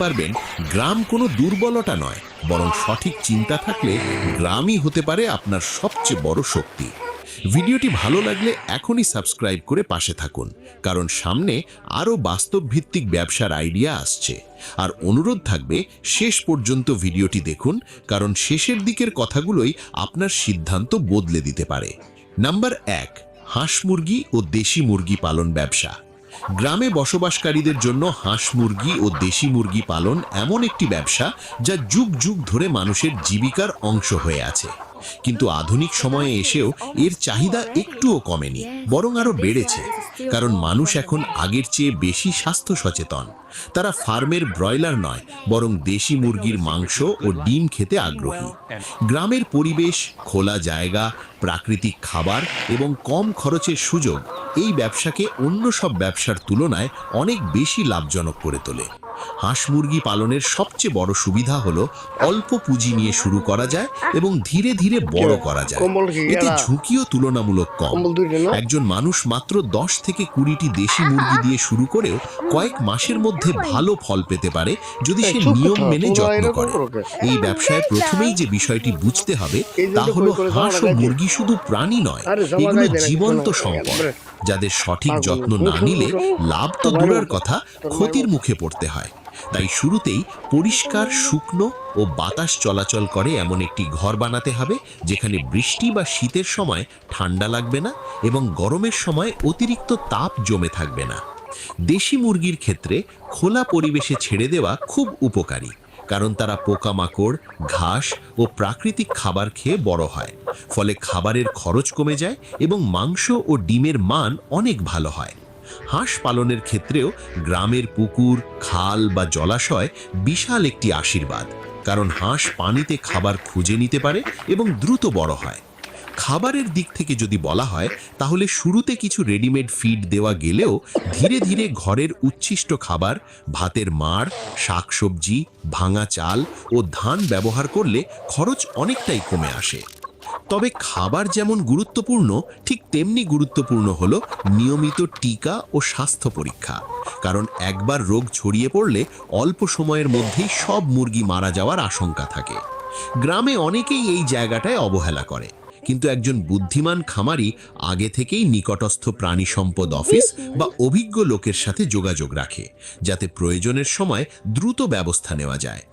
পারবেন গ্রাম কোনো দুর্বলতা নয়, বরং সঠিক চিন্তা থাকলে গ্রামই হতে পারে আপনার সবচেয়ে বড় শক্তি। ভিডিওটি ভালো লাগলে এখনই সাবস্ক্রাইব করে পাশে থাকুন, কারণ সামনে আরও বাস্তবভিত্তিক ব্যবসার আইডিয়া আসছে। আর অনুরোধ থাকবে শেষ পর্যন্ত ভিডিওটি দেখুন, কারণ শেষের দিকের কথাগুলোই আপনার সিদ্ধান্ত বদলে দিতে পারে। নাম্বার 1, হাঁস মুরগি ও দেশি মুরগি পালন ব্যবসা। গ্রামে বসবাসকারীদের জন্য হাঁস মুরগি ও দেশি মুরগি পালন এমন একটি ব্যবসা যা যুগ যুগ ধরে মানুষের জীবিকার অংশ হয়ে আছে। কিন্তু আধুনিক সময়ে এসেও এর চাহিদা একটুও কমেনি, বরং আরো বেড়েছে। কারণ মানুষ এখন আগের চেয়ে বেশি স্বাস্থ্য সচেতন। তারা ফার্মের ব্রয়লার নয়, বরং দেশি মুরগির মাংস ও ডিম খেতে আগ্রহী। গ্রামের পরিবেশ, খোলা জায়গা, প্রাকৃতিক খাবার এবং কম খরচের সুযোগ এই ব্যবসাকে অন্য সব ব্যবসার তুলনায় অনেক বেশি লাভজনক করে তোলে। হাঁস মুরগি পালনের সবচেয়ে বড় সুবিধা হলো অল্প পুঁজি নিয়ে শুরু করা যায় এবং ধীরে ধীরে বড় করা যায়। এতে ঝুঁকিও তুলনামূলক কম। একজন মানুষ মাত্র 10 থেকে 20টি দেশি মুরগি দিয়ে শুরু করেও কয়েক মাসের মধ্যে ভালো ফল পেতে পারে যদি সে নিয়ম মেনে যত্ন করে। এই ব্যবসায় প্রথমেই যে বিষয়টি বুঝতে হবে তা হলো হাঁস ও মুরগি শুধু প্রাণী নয়, এগুলো জীবন্ত সম্পদ, যাদের সঠিক যত্ন না নিলে লাভ তো দূরের কথা, ক্ষতির মুখে পড়তে হয়। তাই শুরুতেই পরিষ্কার, শুকনো ও বাতাস চলাচল করে এমন একটি ঘর বানাতে হবে, যেখানে বৃষ্টি বা শীতের সময় ঠান্ডা লাগবে না এবং গরমের সময় অতিরিক্ত তাপ জমে থাকবে না। দেশি মুরগির ক্ষেত্রে খোলা পরিবেশে ছেড়ে দেওয়া খুব উপকারী, কারণ তারা পোকামাকড়, ঘাস ও প্রাকৃতিক খাবার খেয়ে বড় হয়। ফলে খাবারের খরচ কমে যায় এবং মাংস ও ডিমের মান অনেক ভালো হয়। হাঁস পালনের ক্ষেত্রেও গ্রামের পুকুর, খাল বা জলাশয় বিশাল একটি আশীর্বাদ, কারণ হাঁস পানিতে খাবার খুঁজে নিতে পারে এবং দ্রুত বড় হয়। খাবারের দিক থেকে যদি বলা হয়, তাহলে শুরুতে কিছু রেডিমেড ফিড দেওয়া গেলেও ধীরে ধীরে ঘরের উচ্ছিষ্ট খাবার, ভাতের মাড়, শাকসবজি, ভাঙা চাল ও ধান ব্যবহার করলে খরচ অনেকটাই কমে আসে। তবে খাবার যেমন গুরুত্বপূর্ণ, ঠিক তেমনি গুরুত্বপূর্ণ হলো নিয়মিত টিকা ও স্বাস্থ্য পরীক্ষা। কারণ একবার রোগ ছড়িয়ে পড়লে অল্প সময়ের মধ্যেই সব মুরগি মারা যাওয়ার আশঙ্কা থাকে। গ্রামে অনেকেই এই জায়গাটায় অবহেলা করে, কিন্তু একজন বুদ্ধিমান খামারি আগে থেকেই নিকটস্থ প্রাণী সম্পদ অফিস বা অভিজ্ঞ লোকের সাথে যোগাযোগ রাখে, যাতে প্রয়োজনের সময় দ্রুত ব্যবস্থা নেওয়া যায়।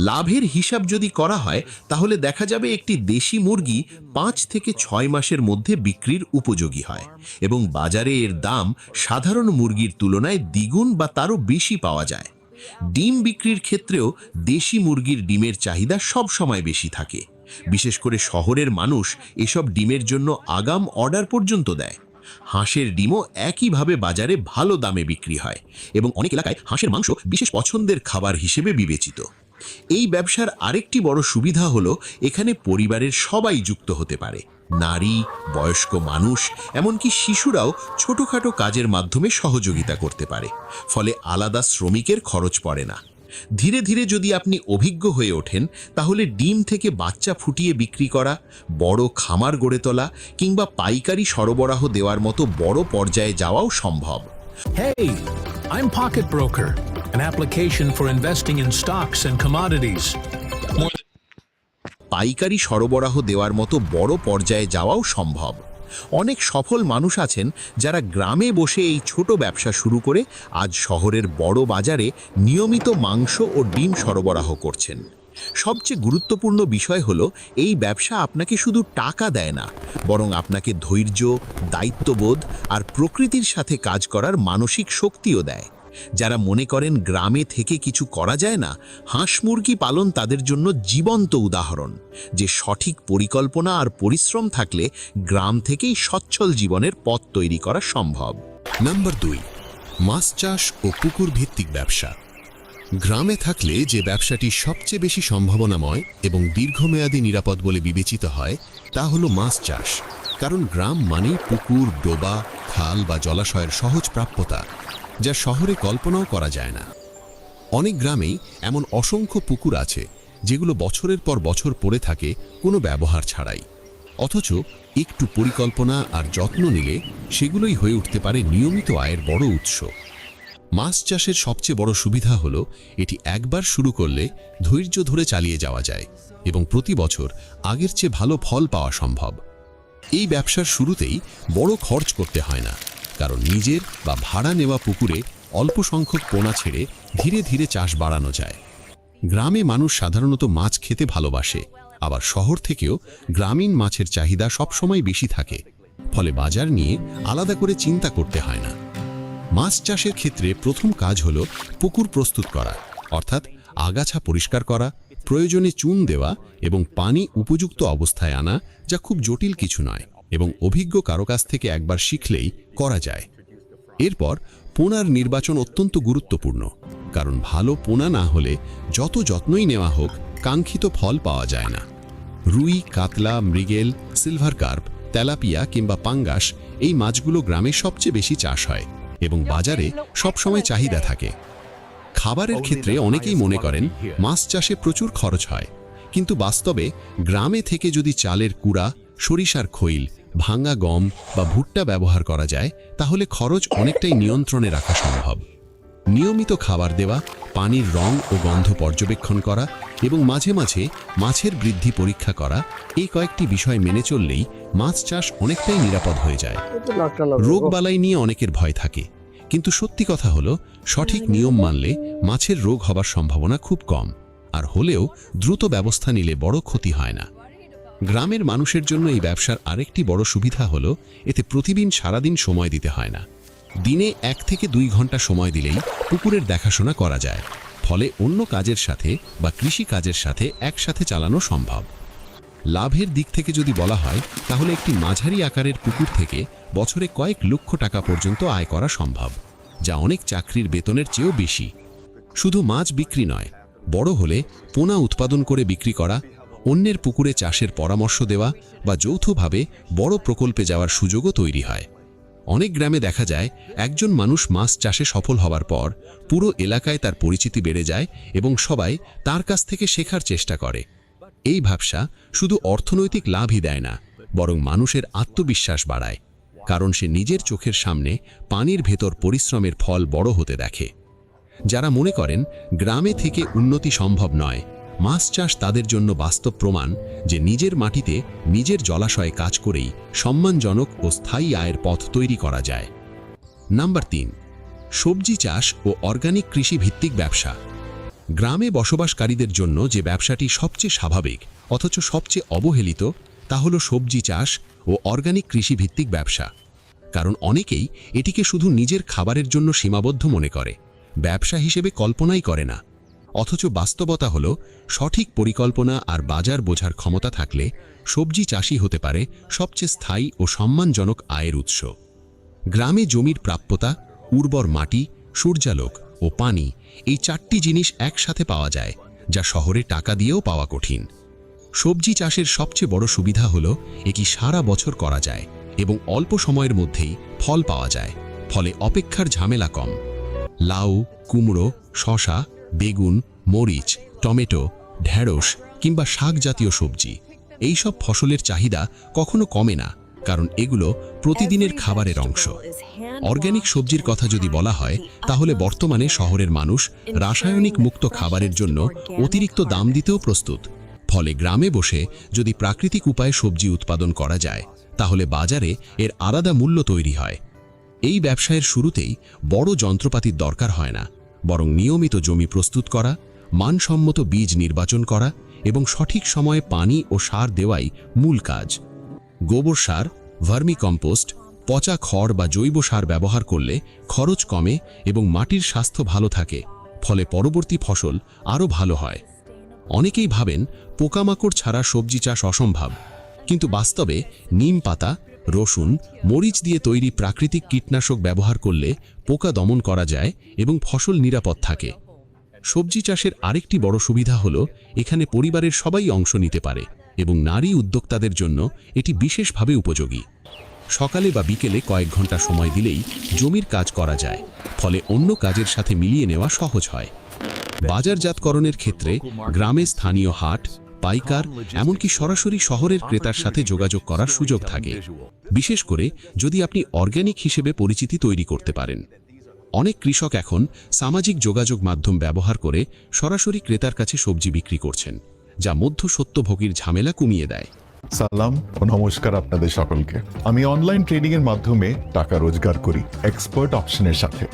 লাভের হিসাব যদি করা হয়, তাহলে দেখা যাবে একটি দেশি মুরগি 5 থেকে 6 মাসের মধ্যে বিক্রির উপযোগী হয় এবং বাজারে এর দাম সাধারণ মুরগির তুলনায় দ্বিগুণ বা তারও বেশি পাওয়া যায়। ডিম বিক্রির ক্ষেত্রেও দেশি মুরগির ডিমের চাহিদা সব সময় বেশি থাকে। বিশেষ করে শহরের মানুষ এসব ডিমের জন্য আগাম অর্ডার পর্যন্ত দেয়। হাঁসের ডিমও একইভাবে বাজারে ভালো দামে বিক্রি হয় এবং অনেক এলাকায় হাঁসের মাংস বিশেষ পছন্দের খাবার হিসেবে বিবেচিত। এই ব্যবসার আরেকটি বড় সুবিধা হলো এখানে পরিবারের সবাই যুক্ত হতে পারে। নারী, বয়স্ক মানুষ, এমনকি শিশুরাও ছোটখাটো কাজের মাধ্যমে সহযোগিতা করতে পারে। ফলে আলাদা শ্রমিকের খরচ পড়ে না। ধীরে ধীরে যদি আপনি অভিজ্ঞ হয়ে ওঠেন, তাহলে ডিম থেকে বাচ্চা ফুটিয়ে বিক্রি করা, বড় খামার গড়ে তোলা কিংবা পাইকারি সরবরাহ দেওয়ার মতো বড় পর্যায়ে যাওয়াও সম্ভব। Hey, I'm Pocket Broker, an application for investing in stocks and commodities. পাইকারি সরবরাহ দেওয়ার মতো বড় পর্যায়ে যাওয়াও সম্ভব। অনেক সফল মানুষ আছেন যারা গ্রামে বসে এই ছোট ব্যবসা শুরু করে আজ শহরের বড় বাজারে নিয়মিত মাংস ও ডিম সরবরাহ করছেন। সবচেয়ে গুরুত্বপূর্ণ বিষয় হলো এই ব্যবসা আপনাকে শুধু টাকা দেয় না, বরং আপনাকে ধৈর্য, দায়িত্ববোধ আর প্রকৃতির সাথে কাজ করার মানসিক শক্তিও দেয়। যারা মনে করেন গ্রামে থেকে কিছু করা যায় না, হাঁস মুরগি পালন তাদের জন্য জীবন্ত উদাহরণ যে সঠিক পরিকল্পনা আর পরিশ্রম থাকলে গ্রাম থেকেই সচ্ছল জীবনের পথ তৈরি করা সম্ভব। নাম্বার 2, মাছ চাষ ও পুকুর ভিত্তিক ব্যবসা। গ্রামে থাকলে যে ব্যবসাটি সবচেয়ে বেশি সম্ভাবনাময় এবং দীর্ঘমেয়াদী নিরাপদ বলে বিবেচিত হয়, তা হলো মাছ চাষ। কারণ গ্রাম মানেই পুকুর, ডোবা, খাল বা জলাশয়ের সহজ প্রাপ্যতা, যা শহরে কল্পনাও করা যায় না। অনেক গ্রামেই এমন অসংখ্য পুকুর আছে যেগুলো বছরের পর বছর পড়ে থাকে কোনো ব্যবহার ছাড়াই। অথচ একটু পরিকল্পনা আর যত্ন নিলে সেগুলোই হয়ে উঠতে পারে নিয়মিত আয়ের বড় উৎস। মাছ চাষের সবচেয়ে বড় সুবিধা হলো এটি একবার শুরু করলে ধৈর্য ধরে চালিয়ে যাওয়া যায় এবং প্রতি বছর আগের চেয়ে ভালো ফল পাওয়া সম্ভব। এই ব্যবসার শুরুতেই বড় খরচ করতে হয় না, কারণ নিজের বা ভাড়া নেওয়া পুকুরে অল্প সংখ্যক পোনা ছেড়ে ধীরে ধীরে চাষ বাড়ানো যায়। গ্রামে মানুষ সাধারণত মাছ খেতে ভালোবাসে, আবার শহর থেকেও গ্রামীণ মাছের চাহিদা সবসময় বেশি থাকে, ফলে বাজার নিয়ে আলাদা করে চিন্তা করতে হয় না। মাছ চাষের ক্ষেত্রে প্রথম কাজ হলো পুকুর প্রস্তুত করা, অর্থাৎ আগাছা পরিষ্কার করা, প্রয়োজনে চুন দেওয়া এবং পানি উপযুক্ত অবস্থায় আনা, যা খুব জটিল কিছু নয় এবং অভিজ্ঞ কারো কাছ থেকে একবার শিখলেই করা যায়। এরপর পোনার নির্বাচন অত্যন্ত গুরুত্বপূর্ণ, কারণ ভালো পোনা না হলে যত যত্নই নেওয়া হোক কাঙ্ক্ষিত ফল পাওয়া যায় না। রুই, কাতলা, মৃগেল, সিলভার কার্প, তেলাপিয়া কিংবা পাঙ্গাস এই মাছগুলো গ্রামে সবচেয়ে বেশি চাষ হয় এবং বাজারে সবসময় চাহিদা থাকে। খাবারের ক্ষেত্রে অনেকেই মনে করেন মাছ চাষে প্রচুর খরচ হয়, কিন্তু বাস্তবে গ্রামে থেকে যদি চালের কুড়া, সরিষার খৈল, ভাঙা গম বা ভুট্টা ব্যবহার করা যায় তাহলে খরচ অনেকটাই নিয়ন্ত্রণে রাখা সম্ভব। নিয়মিত খাবার দেওয়া, পানির রং ও গন্ধ পর্যবেক্ষণ করা এবং মাঝে মাঝে মাছের বৃদ্ধি পরীক্ষা করা, এই কয়েকটি বিষয় মেনে চললেই মাছ চাষ অনেকটাই নিরাপদ হয়ে যায়। রোগবালাই নিয়ে অনেকের ভয় থাকে, কিন্তু সত্যি কথা হলো সঠিক নিয়ম মানলে মাছের রোগ হবার সম্ভাবনা খুব কম, আর হলেও দ্রুত ব্যবস্থা নিলে বড় ক্ষতি হয় না। গ্রামের মানুষের জন্য এই ব্যবসার আরেকটি বড় সুবিধা হলো এতে প্রতিদিন সারাদিন সময় দিতে হয় না। দিনে 1 থেকে 2 ঘন্টা সময় দিলেই পুকুরের দেখাশোনা করা যায়, ফলে অন্য কাজের সাথে বা কৃষি কাজের সাথে একসাথে চালানো সম্ভব। লাভের দিক থেকে যদি বলা হয় তাহলে একটি মাঝারি আকারের পুকুর থেকে বছরে কয়েক লক্ষ টাকা পর্যন্ত আয় করা সম্ভব, যা অনেক চাকরির বেতনের চেয়েও বেশি। শুধু মাছ বিক্রি নয়, বড় হলে পোনা উৎপাদন করে বিক্রি করা, অন্যের পুকুরে চাষের পরামর্শ দেওয়া বা যৌথভাবে বড় প্রকল্পে যাওয়ার সুযোগও তৈরি হয়। অনেক গ্রামে দেখা যায় একজন মানুষ মাছ চাষে সফল হবার পর পুরো এলাকায় তার পরিচিতি বেড়ে যায় এবং সবাই তার কাছ থেকে শেখার চেষ্টা করে। এই ব্যবসা শুধু অর্থনৈতিক লাভই দেয় না, বরং মানুষের আত্মবিশ্বাস বাড়ায়, কারণ সে নিজের চোখের সামনে পানির ভেতর পরিশ্রমের ফল বড় হতে দেখে। যারা মনে করেন গ্রামে থেকে উন্নতি সম্ভব নয়, মাছ চাষ তাদের জন্য বাস্তব প্রমাণ যে নিজের মাটিতে নিজের জলাশয়ে কাজ করেই সম্মানজনক ও স্থায়ী আয়ের পথ তৈরি করা যায়। নাম্বার 3, সবজি চাষ ও অর্গানিক কৃষি ভিত্তিক ব্যবসা। গ্রামে বসবাসকারীদের জন্য যে ব্যবসাটি সবচেয়ে স্বাভাবিক অথচ সবচেয়ে অবহেলিত তা হলো সবজি চাষ ও অর্গানিক কৃষি ভিত্তিক ব্যবসা। কারণ অনেকেই এটিকে শুধু নিজের খাবারের জন্য সীমাবদ্ধ মনে করে, ব্যবসা হিসেবে কল্পনাই করে না। অথচ বাস্তবতা হলো সঠিক পরিকল্পনা আর বাজার বোঝার ক্ষমতা থাকলে সবজি চাষই হতে পারে সবচেয়ে স্থায়ী ও সম্মানজনক আয়ের উৎস। গ্রামে জমির প্রাপ্যতা, উর্বর মাটি, সূর্যালোক ও পানি, এই 4টি জিনিস একসাথে পাওয়া যায়, যা শহরে টাকা দিয়েও পাওয়া কঠিন। সবজি চাষের সবচেয়ে বড় সুবিধা হলো এটি সারা বছর করা যায় এবং অল্প সময়ের মধ্যেই ফল পাওয়া যায়, ফলে অপেক্ষার ঝামেলা কম। লাউ, কুমড়ো, শসা, বেগুন, মরিচ, টমেটো, ঢেঁড়স কিংবা শাক জাতীয় সবজি, এই সব ফসলের চাহিদা কখনো কমে না, কারণ এগুলো প্রতিদিনের খাবারের অংশ। অর্গানিক সবজির কথা যদি বলা হয় তাহলে বর্তমানে শহরের মানুষ রাসায়নিক মুক্ত খাবারের জন্য অতিরিক্ত দাম দিতেও প্রস্তুত, ফলে গ্রামে বসে যদি প্রাকৃতিক উপায়ে সবজি উৎপাদন করা যায় তাহলে বাজারে এর আলাদা মূল্য তৈরি হয়। এই ব্যবসায়ের শুরুতেই বড় যন্ত্রপাতির দরকার হয় না, বরং নিয়মিত জমি প্রস্তুত করা, মানসম্মত বীজ নির্বাচন করা এবং সঠিক সময়ে পানি ও সার দেওয়াই মূল কাজ। গোবর সার, ভার্মি কম্পোস্ট, পচা খড় বা জৈব সার ব্যবহার করলে খরচ কমে এবং মাটির স্বাস্থ্য ভালো থাকে, ফলে পরবর্তী ফসল আরও ভালো হয়। অনেকেই ভাবেন পোকামাকড় ছাড়া সবজি চাষ অসম্ভব, কিন্তু বাস্তবে নিম পাতা, রসুন, মরিচ দিয়ে তৈরি প্রাকৃতিক কীটনাশক ব্যবহার করলে পোকা দমন করা যায় এবং ফসল নিরাপদ থাকে। সবজি চাষের আরেকটি বড় সুবিধা হলো এখানে পরিবারের সবাই অংশ নিতে পারে এবং নারী উদ্যোক্তাদের জন্য এটি বিশেষভাবে উপযোগী। সকালে বা বিকেলে কয়েক ঘন্টা সময় দিলেই জমির কাজ করা যায়, ফলে অন্য কাজের সাথে মিলিয়ে নেওয়া সহজ হয়। বাজারজাতকরণের ক্ষেত্রে গ্রামে স্থানীয় হাট, পাইকার এমনকি সরাসরি শহরের ক্রেতার সাথে যোগাযোগ করার সুযোগ থাকে, বিশেষ করে যদি আপনি অর্গানিক হিসেবে পরিচিতি তৈরি করতে পারেন। অনেক কৃষক এখন সামাজিক যোগাযোগ মাধ্যম ব্যবহার করে সরাসরি ক্রেতার কাছে সবজি বিক্রি করছেন, যা মধ্যস্বত্বভোগীর ঝামেলা কমিয়ে দেয়। সালাম ও নমস্কার আপনাদের সকলকে। আমি অনলাইন ট্রেডিং এর মাধ্যমে টাকা রোজগার করি এক্সপার্ট অপশনের সাথে।